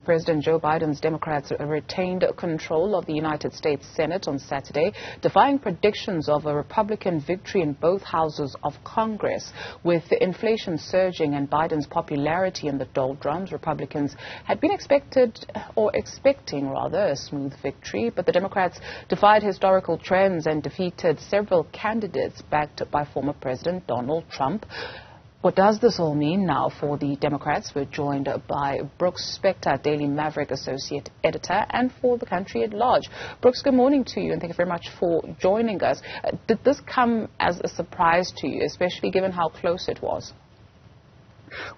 President Joe Biden's Democrats retained control of the United States Senate on Saturday, defying predictions of a Republican victory in both houses of Congress. With inflation surging and Biden's popularity in the doldrums, Republicans had been expecting a smooth victory, but the Democrats defied historical trends and defeated several candidates backed by former President Donald Trump. What does this all mean now for the Democrats? We're joined by Brooks Spector, Daily Maverick Associate Editor, and for the country at large. Brooks, good morning to you, and thank you very much for joining us. Did this come as a surprise to you, especially given how close it was?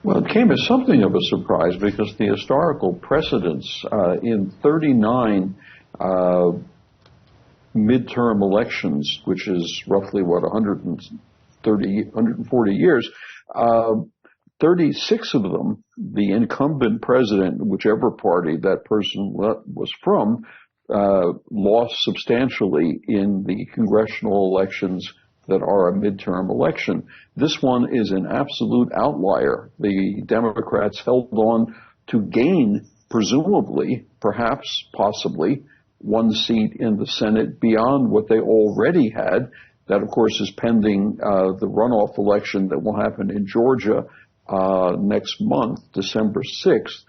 Well, it came as something of a surprise because the historical precedents in 39 midterm elections, which is roughly, 140 years, 36 of them, the incumbent president, whichever party that person was from, lost substantially in the congressional elections that are a midterm election. This one is an absolute outlier. The Democrats held on to gain, presumably, perhaps, possibly, one seat in the Senate beyond what they already had. That, of course, is pending the runoff election that will happen in Georgia next month, December 6th.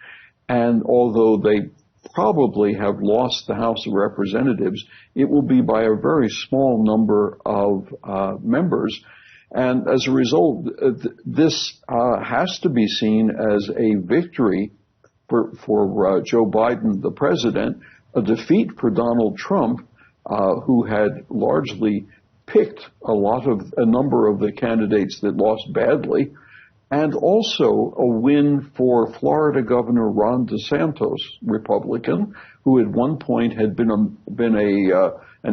And although they probably have lost the House of Representatives, it will be by a very small number of members. And as a result, this has to be seen as a victory for Joe Biden, the president, a defeat for Donald Trump, who had largely picked a number of the candidates that lost badly, and also a win for Florida Governor Ron DeSantis, Republican, who at one point had been an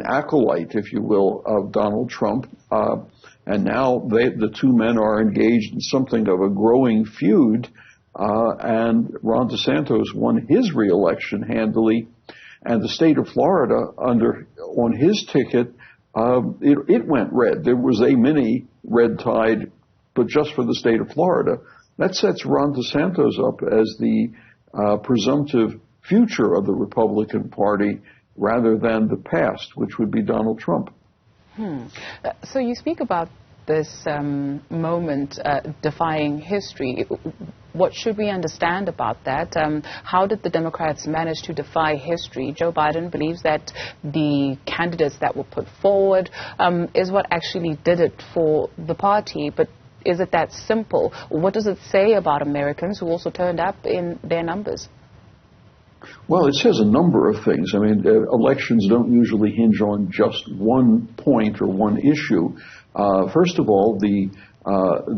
acolyte, if you will, of Donald Trump, and now the two men are engaged in something of a growing feud, and Ron DeSantis won his reelection handily, and the state of Florida on his ticket. It went red. There was a mini red tide, but just for the state of Florida. That sets Ron DeSantis up as the presumptive future of the Republican Party rather than the past, which would be Donald Trump. So you speak about this moment defying history. What should we understand about that? How did the Democrats manage to defy history? Joe Biden believes that the candidates that were put forward is what actually did it for the party. But is it that simple? What does it say about Americans who also turned up in their numbers? Well, it says a number of things. I mean, elections don't usually hinge on just one point or one issue. First of all, the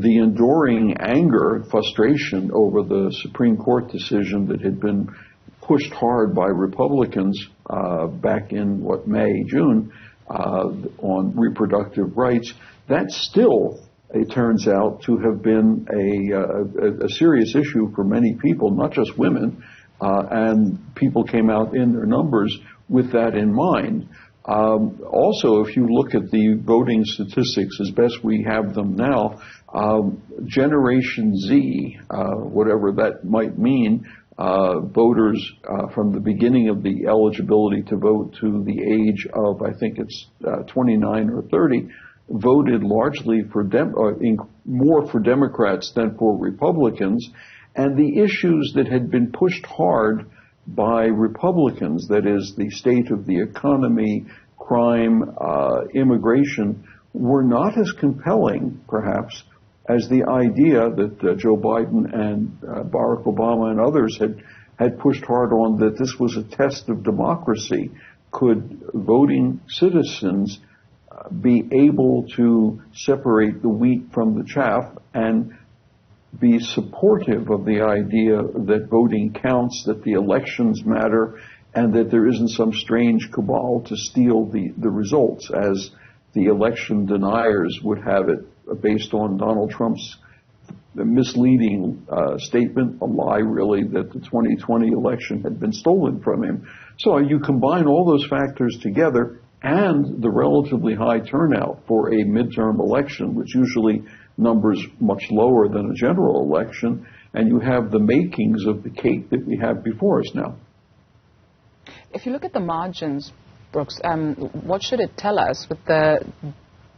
enduring anger, frustration over the Supreme Court decision that had been pushed hard by Republicans back in, May, June, on reproductive rights, that still, it turns out, to have been a serious issue for many people, not just women, and people came out in their numbers with that in mind. Also, if you look at the voting statistics as best we have them now, Generation Z, whatever that might mean, voters from the beginning of the eligibility to vote to the age of, I think it's 29 or 30, voted largely for more for Democrats than for Republicans. And the issues that had been pushed hard by Republicans, that is the state of the economy, crime, immigration, were not as compelling, perhaps, as the idea that Joe Biden and Barack Obama and others had pushed hard on, that this was a test of democracy. Could voting citizens be able to separate the wheat from the chaff and be supportive of the idea that voting counts, that the elections matter, and that there isn't some strange cabal to steal the results, as the election deniers would have it, based on Donald Trump's misleading statement, a lie really, that the 2020 election had been stolen from him. So you combine all those factors together and the relatively high turnout for a midterm election, which usually numbers much lower than a general election, and you have the makings of the cake that we have before us now. If you look at the margins, Brooks, what should it tell us with the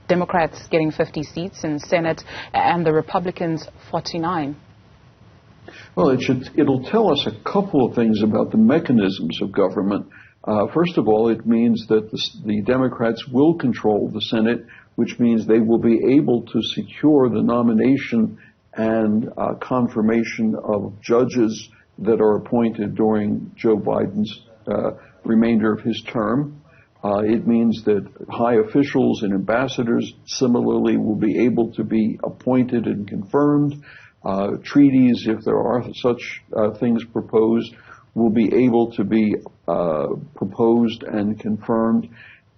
Democrats getting 50 seats in Senate and the Republicans 49? Well, it'll tell us a couple of things about the mechanisms of government. First of all, it means that the Democrats will control the Senate, which means they will be able to secure the nomination and confirmation of judges that are appointed during Joe Biden's remainder of his term. It means that high officials and ambassadors similarly will be able to be appointed and confirmed. Treaties, if there are such things proposed, will be able to be proposed and confirmed.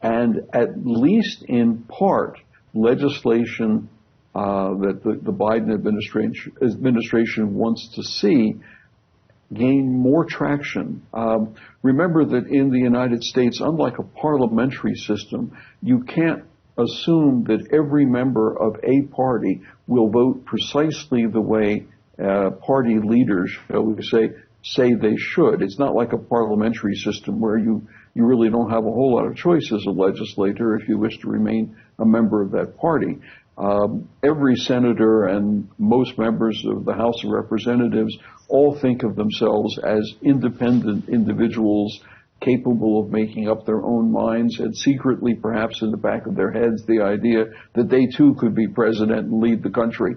And at least in part, legislation that the Biden administration wants to see gain more traction. Remember that in the United States, unlike a parliamentary system, you can't assume that every member of a party will vote precisely the way party leaders, shall we say they should. It's not like a parliamentary system where you really don't have a whole lot of choice as a legislator if you wish to remain a member of that party. Every senator and most members of the House of Representatives all think of themselves as independent individuals capable of making up their own minds, and secretly, perhaps in the back of their heads, the idea that they too could be president and lead the country.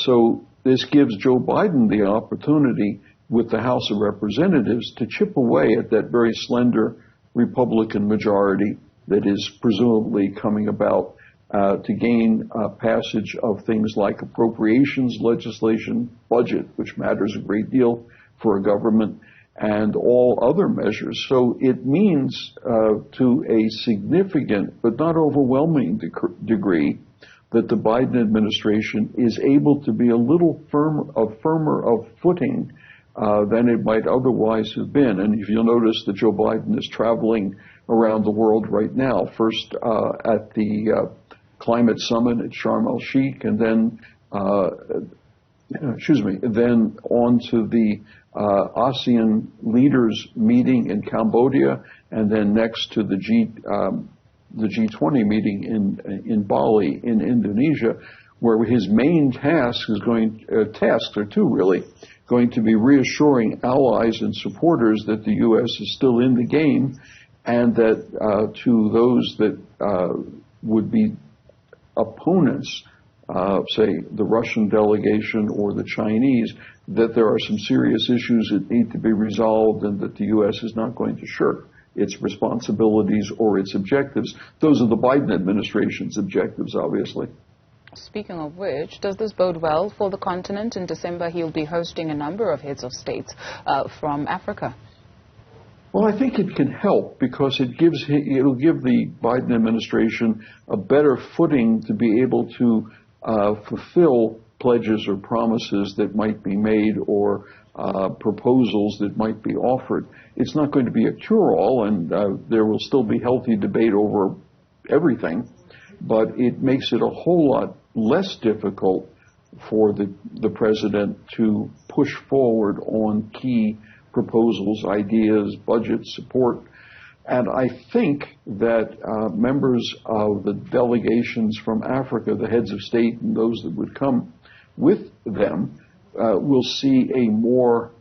So this gives Joe Biden the opportunity with the House of Representatives to chip away at that very slender Republican majority that is presumably coming about to gain passage of things like appropriations legislation, budget, which matters a great deal for a government, and all other measures. So it means to a significant but not overwhelming degree that the Biden administration is able to be a little firmer of footing than it might otherwise have been. And if you'll notice that Joe Biden is traveling around the world right now, first at the climate summit at Sharm el-Sheikh, and then then on to the ASEAN leaders meeting in Cambodia, and then next to the G20 meeting in Bali in Indonesia, where his main tasks are two really, going to be reassuring allies and supporters that the U.S. is still in the game, and that to those that would be opponents, say the Russian delegation or the Chinese, that there are some serious issues that need to be resolved and that the U.S. is not going to shirk its responsibilities or its objectives. Those are the Biden administration's objectives, obviously. Speaking of which, does this bode well for the continent? In December, he'll be hosting a number of heads of states from Africa. Well, I think it can help because it'll give the Biden administration a better footing to be able to fulfill pledges or promises that might be made or proposals that might be offered. It's not going to be a cure-all, and there will still be healthy debate over everything, but it makes it a whole lot less difficult for the president to push forward on key proposals, ideas, budget support. And I think that members of the delegations from Africa, the heads of state and those that would come with them, will see a more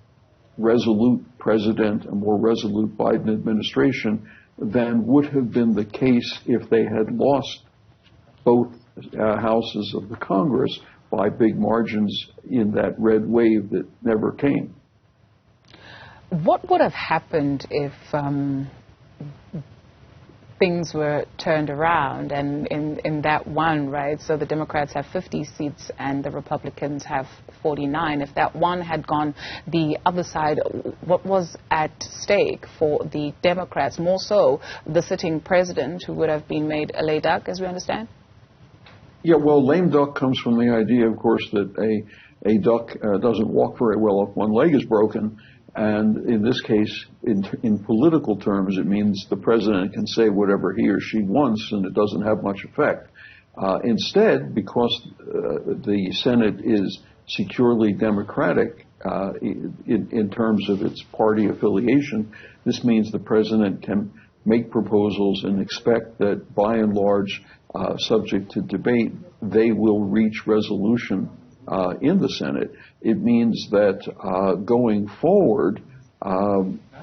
resolute president, a more resolute Biden administration than would have been the case if they had lost both houses of the Congress by big margins in that red wave that never came. What would have happened if things were turned around and in that one, right? So the Democrats have 50 seats and the Republicans have 49. If that one had gone the other side, what was at stake for the Democrats? More so the sitting president, who would have been made a lame duck, as we understand? Yeah, well, lame duck comes from the idea, of course, that a duck doesn't walk very well if one leg is broken. And in this case, in political terms, it means the president can say whatever he or she wants, and it doesn't have much effect. Instead, because the Senate is securely Democratic in terms of its party affiliation, this means the president can make proposals and expect that, by and large, subject to debate, they will reach resolution in the Senate. It means that going forward,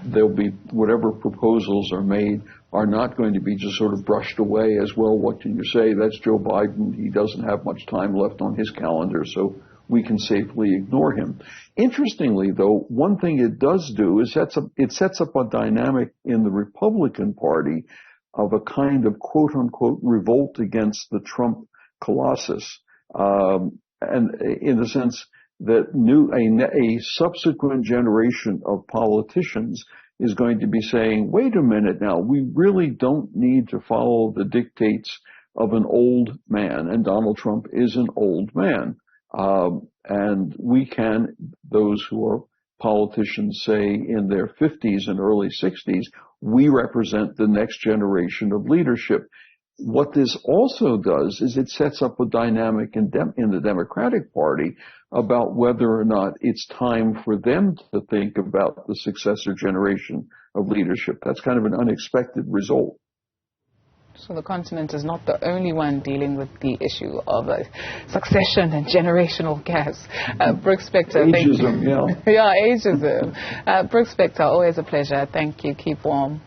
there'll be whatever proposals are made are not going to be just sort of brushed away as, well, what can you say? That's Joe Biden. He doesn't have much time left on his calendar, so we can safely ignore him. Interestingly, though, one thing it does do is it sets up a dynamic in the Republican Party of a kind of quote-unquote revolt against the Trump colossus, and in the sense that a subsequent generation of politicians is going to be saying, wait a minute now, we really don't need to follow the dictates of an old man, and Donald Trump is an old man. And we can, those who are politicians, say in their 50s and early 60s, we represent the next generation of leadership. What this also does is it sets up a dynamic in the Democratic Party about whether or not it's time for them to think about the successor generation of leadership. That's kind of an unexpected result. So the continent is not the only one dealing with the issue of succession and generational gaps. Brooks Spector, ageism, thank you. Yeah, ageism. Brooks Spector, always a pleasure. Thank you. Keep warm.